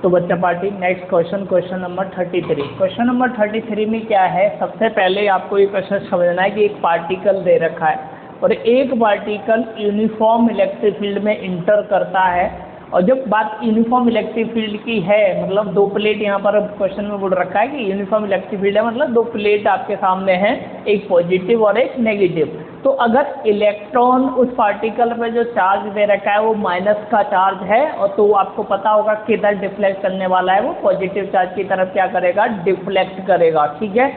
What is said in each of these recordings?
तो बच्चा party next question, question number 33। Question number 33 में क्या है, सबसे पहले आपको ये क्वेश्चन समझना है कि एक पार्टिकल दे रखा है और एक पार्टिकल यूनिफॉर्म इलेक्ट्रिक फील्ड में इंटर करता है। और जब बात यूनिफॉर्म इलेक्ट्रिक फील्ड की है, मतलब दो प्लेट यहाँ पर क्वेश्चन में बोल रखा है कि यूनिफॉर्म इलेक्ट्रिक फील्ड है, मतलब दो प्लेट आपके सामने हैं, एक पॉजिटिव और एक नेगेटिव। तो अगर इलेक्ट्रॉन उस पार्टिकल पे जो चार्ज दे रखा है वो माइनस का चार्ज है, और तो आपको पता होगा किधर डिफ्लेक्ट करने वाला है, वो पॉजिटिव चार्ज की तरफ क्या करेगा, डिफ्लेक्ट करेगा। ठीक है,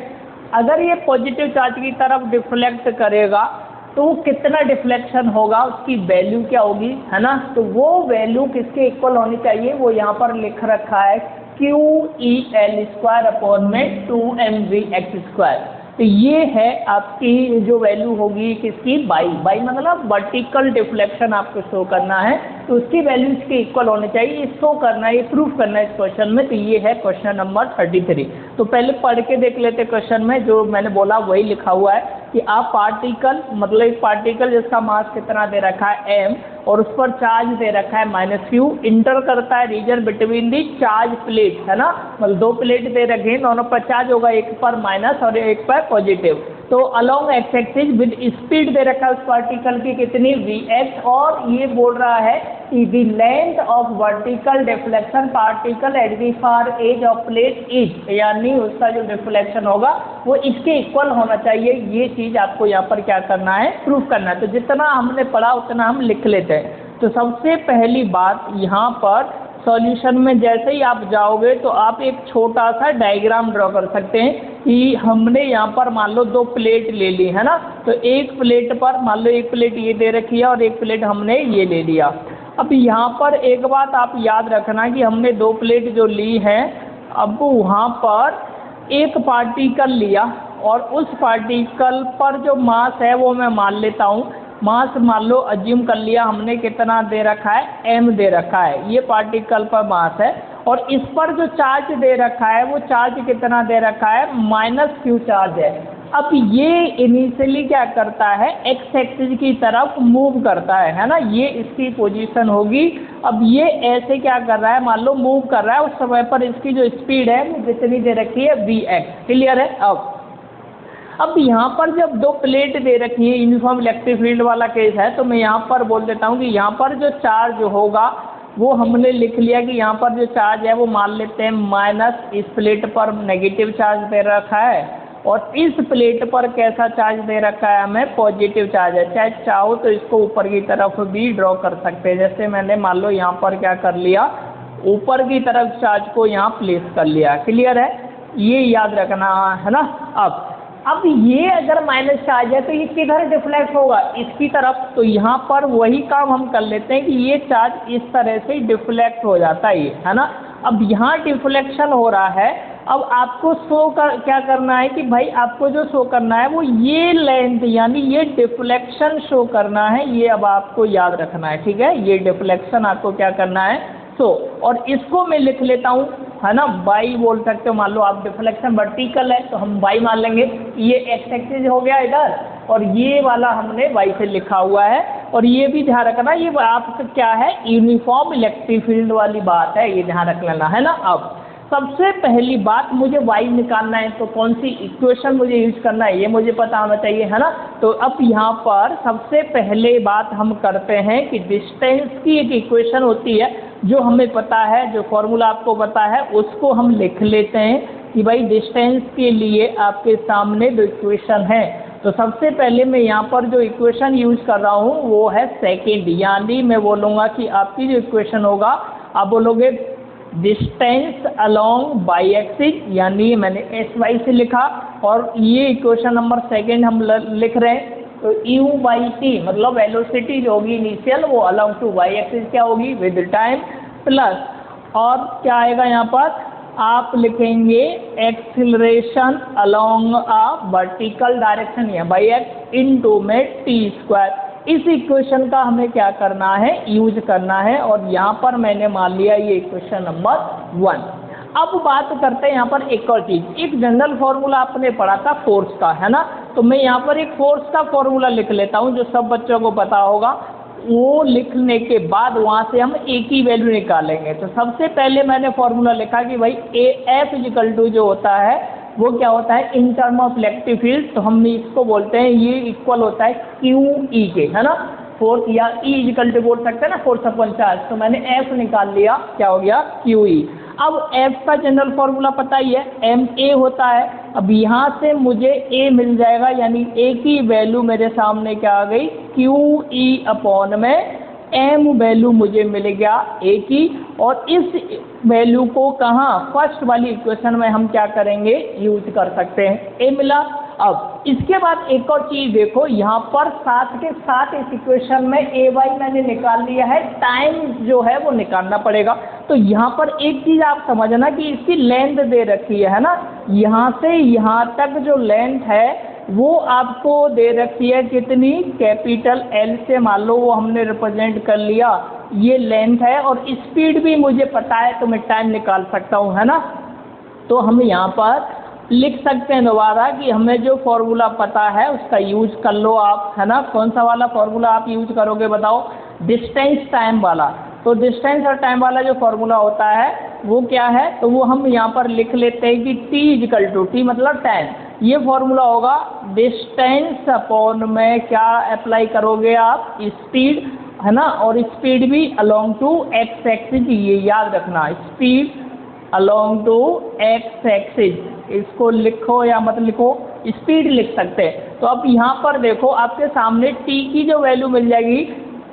अगर ये पॉजिटिव चार्ज की तरफ डिफ्लेक्ट करेगा तो कितना डिफ्लेक्शन होगा, उसकी वैल्यू क्या होगी, है ना। तो वो वैल्यू किसके इक्वल होनी चाहिए, वो यहाँ पर लिख रखा है QEL² तो ये है आपकी जो वैल्यू होगी किसकी, बाई मतलब वर्टिकल डिफ्लेक्शन आपको शो करना है, तो उसकी वैल्यू इसके इक्वल होनी चाहिए। ये शो करना है, ये प्रूफ करना है इस क्वेश्चन में। तो ये है क्वेश्चन नंबर 33। तो पहले पढ़ के देख लेते क्वेश्चन में, जो मैंने बोला वही लिखा हुआ है कि आप पार्टिकल, मतलब एक पार्टिकल जिसका मास कितना दे रखा है m, और उस पर चार्ज दे रखा है -q, इंटर करता है region between the charge plate, है ना। मतलब दो प्लेट दे रखे हैं, दोनों पर चार्ज होगा, एक पर माइनस और एक पर पॉजिटिव। तो along x axis with speed दे रखा है उस पार्टिकल की कितनी, vx, और ये बोल रहा है कि the length of vertical deflection particle at the far edge of plate is, यानी उसका जो डिफ्लेक्शन होगा वो इसके इक्वल होना चाहिए। ये चीज़ आपको यहाँ पर क्या करना है, प्रूफ करना है। तो जितना हमने पढ़ा उतना हम लिख लेते हैं। तो सबसे पहली बात यहाँ पर सॉल्यूशन में जैसे ही आप जाओगे तो आप एक छोटा सा डायग्राम ड्रॉ कर सकते हैं कि हमने यहाँ पर मान लो दो प्लेट ले ली, है ना। तो एक प्लेट पर मान लो एक प्लेट ये दे रखी है और एक प्लेट हमने ये ले लिया। अब यहाँ पर एक बात आप याद रखना कि हमने दो प्लेट जो ली हैं, अब वहाँ पर एक पार्टिकल लिया और उस पार्टिकल पर जो मास है वो मैं मान लेता हूँ, मास मान लो अज्यूम कर लिया हमने, कितना दे रखा है, m दे रखा है, ये पार्टिकल पर मास है। और इस पर जो चार्ज दे रखा है वो चार्ज कितना दे रखा है, -q चार्ज है। अब ये इनिशियली क्या करता है, एक्स एक्सिस की तरफ मूव करता है ना, ये इसकी पोजीशन होगी। अब ये ऐसे क्या कर रहा है, मान लो मूव कर रहा है, उस समय पर इसकी जो स्पीड है वो जितनी दे रखी है, vx। क्लियर है। अब यहाँ पर जब दो प्लेट दे रखी है, यूनिफॉर्म इलेक्ट्रिक फील्ड वाला केस है, तो मैं यहाँ पर बोल देता हूँ कि यहाँ पर जो चार्ज होगा वो हमने लिख लिया कि यहाँ पर जो चार्ज है वो मान लेते हैं माइनस, इस प्लेट पर नेगेटिव चार्ज दे रखा है और इस प्लेट पर कैसा चार्ज दे रखा है, हमें पॉजिटिव चार्ज है। चाहे चाहो तो इसको ऊपर की तरफ भी ड्रॉ कर सकते हैं, जैसे मैंने मान लो यहाँ पर क्या कर लिया, ऊपर की तरफ चार्ज को यहाँ प्लेस कर लिया। क्लियर है, ये याद रखना है ना। अब ये अगर माइनस चार्ज है तो ये किधर डिफ्लेक्ट होगा, इसकी तरफ। तो यहाँ पर वही काम हम कर लेते हैं कि ये चार्ज इस तरह से डिफ्लेक्ट हो जाता है, ये है ना। अब यहाँ डिफ्लेक्शन हो रहा है, अब आपको क्या करना है कि भाई आपको जो शो करना है वो ये लेंथ, यानी ये डिफ्लेक्शन शो करना है, ये अब आपको याद रखना है। ठीक है, ये डिफ्लेक्शन आपको क्या करना है, और इसको मैं लिख लेता हूँ, है ना, बाई बोल सकते हो। मान लो आप डिफ्लेक्शन वर्टिकल है तो हम बाई मान लेंगे, ये एक्स एक्सिस हो गया इधर और ये वाला हमने वाई से लिखा हुआ है। और ये भी ध्यान रखना, ये आपका क्या है, यूनिफॉर्म इलेक्ट्रिक फील्ड वाली बात है, ये ध्यान रख लेना, है ना। अब सबसे पहली बात मुझे y निकालना है, तो कौन सी इक्वेशन मुझे यूज करना है ये मुझे पता होना चाहिए, है ना। तो अब यहाँ पर सबसे पहले बात हम करते हैं कि डिस्टेंस की एक इक्वेशन होती है जो हमें पता है, जो फॉर्मूला आपको पता है उसको हम लिख लेते हैं कि भाई डिस्टेंस के लिए आपके सामने जो इक्वेशन है, तो सबसे पहले मैं यहाँ पर जो इक्वेशन यूज कर रहा हूँ वो है सेकेंड, यानी मैं बोलूँगा कि आपकी जो इक्वेशन होगा, आप बोलोगे डिस्टेंस अलोंग बाई एक्सिस, यानी मैंने एस वाई से लिखा, और ये इक्वेशन नंबर सेकेंड हम लिख रहे हैं। तो यू बाई टी मतलब वेलोसिटी जो होगी इनिशियल वो अलोंग टू वाई एक्सिस क्या होगी, विद टाइम, प्लस और क्या आएगा यहाँ पर, आप लिखेंगे acceleration along a vertical direction या बाई एक्स इनटू में टी स्क्वायर। इस इक्वेशन का हमें क्या करना है, यूज करना है, और यहाँ पर मैंने मान लिया ये इक्वेशन नंबर 1। अब बात करते हैं यहाँ पर एक और चीज़, एक जनरल फॉर्मूला आपने पढ़ा था फोर्स का, है ना। तो मैं यहाँ पर एक फोर्स का फॉर्मूला लिख लेता हूँ जो सब बच्चों को पता होगा। वो लिखने के बाद वहाँ से हम ए की वैल्यू निकालेंगे। तो सबसे पहले मैंने फॉर्मूला लिखा कि भाई ए एफ इजिकल टू जो होता है वो क्या होता है in term of electric field, तो हम इसको बोलते हैं ये इक्वल होता है क्यू ई के, है ना, फोर्स या ई इजिकल टू बोल सकते हैं ना फोर्स अपॉन चार्ज। तो मैंने एफ निकाल लिया, क्या हो गया क्यू ई। अब एफ का जनरल फॉर्मूला पता ही है एम ए होता है। अब यहाँ से मुझे ए मिल जाएगा, यानी ए की वैल्यू मेरे सामने क्या आ गई क्यू ई अपॉन में एम वैल्यू मुझे मिल गया ए की, और इस वैल्यू को कहाँ फर्स्ट वाली इक्वेशन में हम क्या करेंगे यूज कर सकते हैं, ए मिला। अब इसके बाद एक और चीज़ देखो, यहाँ पर साथ के साथ इस इक्वेशन में ए वाई मैंने निकाल लिया है, टाइम जो है वो निकालना पड़ेगा। तो यहाँ पर एक चीज़ आप समझना कि इसकी लेंथ दे रखी है ना, यहाँ से यहाँ तक जो लेंथ है वो आपको दे रखी है कितनी, कैपिटल एल से मान लो वो हमने रिप्रेजेंट कर लिया, ये लेंथ है, और स्पीड भी मुझे पता है तो मैं टाइम निकाल सकता हूँ, है ना। तो हम यहाँ पर लिख सकते हैं दोबारा कि हमें जो फॉर्मूला पता है उसका यूज कर लो आप, है ना। कौन सा वाला फॉर्मूला आप यूज करोगे बताओ, डिस्टेंस टाइम वाला। तो डिस्टेंस और टाइम वाला जो फॉर्मूला होता है वो क्या है, तो वो हम यहाँ पर लिख लेते हैं कि टी इजिकल टू, टी मतलब टाइम, ये फॉर्मूला होगा डिस्टेंस अपॉन में क्या अप्लाई करोगे आप स्पीड, है ना, और स्पीड भी अलोंग टू एक्स एक्सिस, ये याद रखना speed along to x axis. इसको लिखो या मत लिखो, स्पीड लिख सकते हैं। तो अब यहाँ पर देखो आपके सामने टी की जो वैल्यू मिल जाएगी,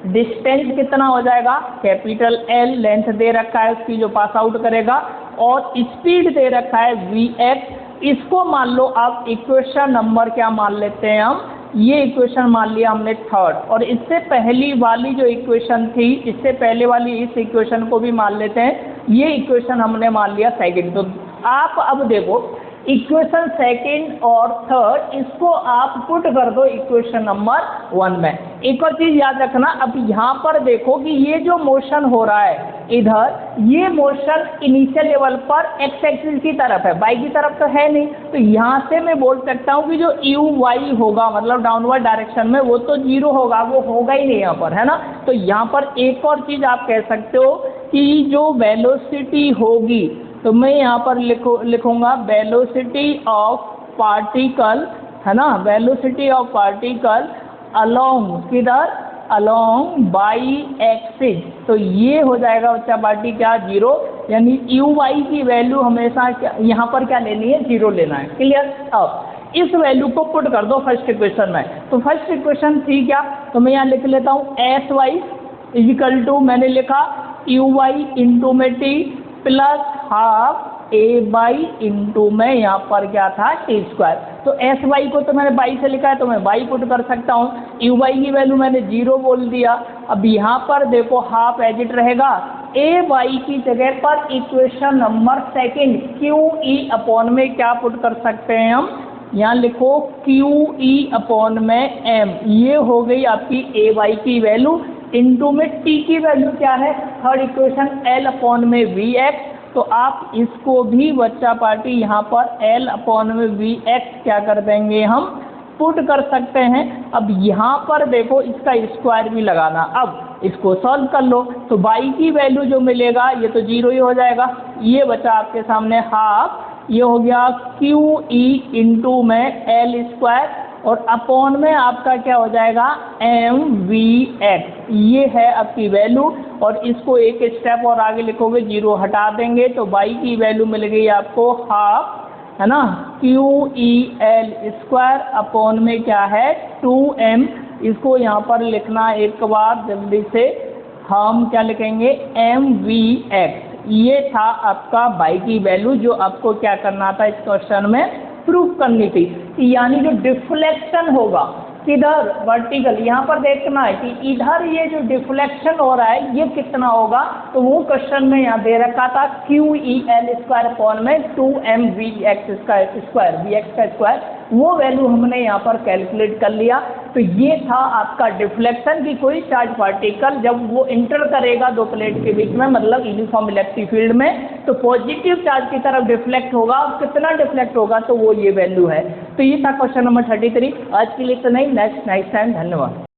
डिस्टेंस कितना हो जाएगा कैपिटल एल, लेंथ दे रखा है उसकी जो पास आउट करेगा, और स्पीड दे रखा है वी एक्स। इसको मान लो आप इक्वेशन नंबर क्या मान लेते हैं हम, ये इक्वेशन मान लिया हमने थर्ड, और इससे पहली वाली जो इक्वेशन थी, इससे पहले वाली इस इक्वेशन को भी मान लेते हैं, ये इक्वेशन हमने मान लिया सेकंड। तो आप अब देखो इक्वेशन सेकंड और थर्ड इसको आप पुट कर दो इक्वेशन नंबर 1 में। एक और चीज़ याद रखना, अब यहाँ पर देखो कि ये जो मोशन हो रहा है इधर, ये मोशन इनिशियल लेवल पर एक्स एक्सिस की तरफ है, वाई की तरफ तो है नहीं। तो यहाँ से मैं बोल सकता हूँ कि जो यू वाई होगा मतलब डाउनवर्ड डायरेक्शन में, वो तो जीरो होगा, वो होगा ही नहीं यहाँ पर, है ना। तो यहाँ पर एक और चीज़ आप कह सकते हो कि जो वेलोसिटी होगी, तो मैं यहाँ पर लिखूंगा वेलोसिटी ऑफ पार्टिकल, है ना, वेलोसिटी ऑफ पार्टिकल अलोंग किधर, अलोंग बाई एक्सिस। तो ये हो जाएगा बच्चा पार्टी क्या जीरो, यानी यू वाई की वैल्यू हमेशा यहाँ पर क्या लेनी है जीरो लेना है, क्लियर। अब इस वैल्यू को पुट कर दो फर्स्ट इक्वेशन में। तो फर्स्ट इक्वेशन थी क्या, तो मैं यहाँ लिख लेता हूँ एस वाई इजिकल टू, मैंने लिखा यू वाई इंटू में T plus half A by into में यहाँ पर क्या था टी स्क्वायर। तो एस वाई को तो मैंने बाई से लिखा है तो मैं बाई पुट कर सकता हूँ, यू वाई की वैल्यू मैंने जीरो बोल दिया। अब यहाँ पर देखो हाफ एज इट रहेगा, ए वाई की जगह पर equation number second Q E upon में क्या पुट कर सकते हैं हम, यहाँ लिखो क्यू ई अपॉन में एम, ये हो गई आपकी ए वाई की वैल्यू, इंटू में टी की वैल्यू क्या है थर्ड इक्वेशन एल अपॉन में वी एक्स। तो आप इसको भी बच्चा पार्टी यहाँ पर एल अपॉन में वी एक्स क्या कर देंगे हम पुट कर सकते हैं। अब यहाँ पर देखो इसका स्क्वायर भी लगाना, अब इसको सॉल्व कर लो तो बाई की वैल्यू जो मिलेगा ये तो जीरो ही हो जाएगा, ये बचा आपके सामने हाफ, ये हो गया क्यू ई इंटू में एल स्क्वायर, और अपॉन में आपका क्या हो जाएगा एम वी एक्स, ये है आपकी वैल्यू। और इसको एक स्टेप और आगे लिखोगे, जीरो हटा देंगे तो बाई की वैल्यू मिल गई आपको हाफ, है ना, Q E L square upon में क्या है 2m। इसको यहाँ पर लिखना एक बार जल्दी से, हम क्या लिखेंगे एम वी एक्स, ये था आपका बाई की वैल्यू जो आपको क्या करना था इस क्वेश्चन में प्रूफ करनी थी। यानी जो डिफ्लेक्शन होगा किधर वर्टिकल, यहाँ पर देखना है कि इधर ये जो डिफ्लेक्शन हो रहा है ये कितना होगा, तो वो क्वेश्चन में यहाँ दे रखा था Q E L square upon में 2m वी एक्स का स्क्वायर, वी एक्स का स्क्वायर, वो वैल्यू हमने यहाँ पर कैलकुलेट कर लिया। तो ये था आपका डिफ्लेक्शन की कोई चार्ज पार्टिकल जब वो इंटर करेगा दो प्लेट के बीच में, मतलब यूनिफॉर्म इलेक्ट्रिक फील्ड में, तो पॉजिटिव चार्ज की तरफ डिफ्लेक्ट होगा, कितना डिफ्लेक्ट होगा तो वो ये वैल्यू है। तो ये था क्वेश्चन नंबर 33। आज के लिए तो नहीं, नेक्स्ट टाइम, धन्यवाद।